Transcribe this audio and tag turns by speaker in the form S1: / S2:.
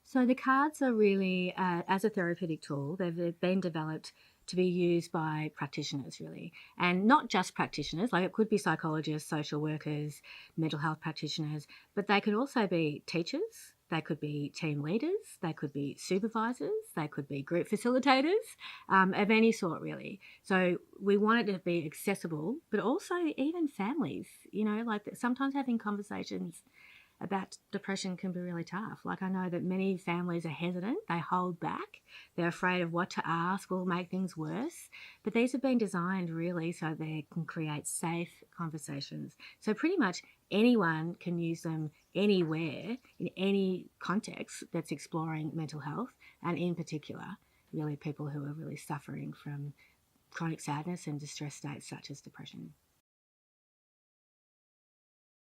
S1: So the cards are really, as a therapeutic tool, they've been developed to be used by practitioners, really, and not just practitioners. Like it could be psychologists, social workers, mental health practitioners, but they could also be teachers. They could be team leaders. They could be supervisors. They could be group facilitators, of any sort, really. So we want it to be accessible, but also even families. Like sometimes having conversations about depression can be really tough. Like I know that many families are hesitant, they hold back, they're afraid of what to ask will make things worse. But these have been designed really so they can create safe conversations. So pretty much anyone can use them anywhere in any context that's exploring mental health, and in particular, really people who are really suffering from chronic sadness and distress states such as depression.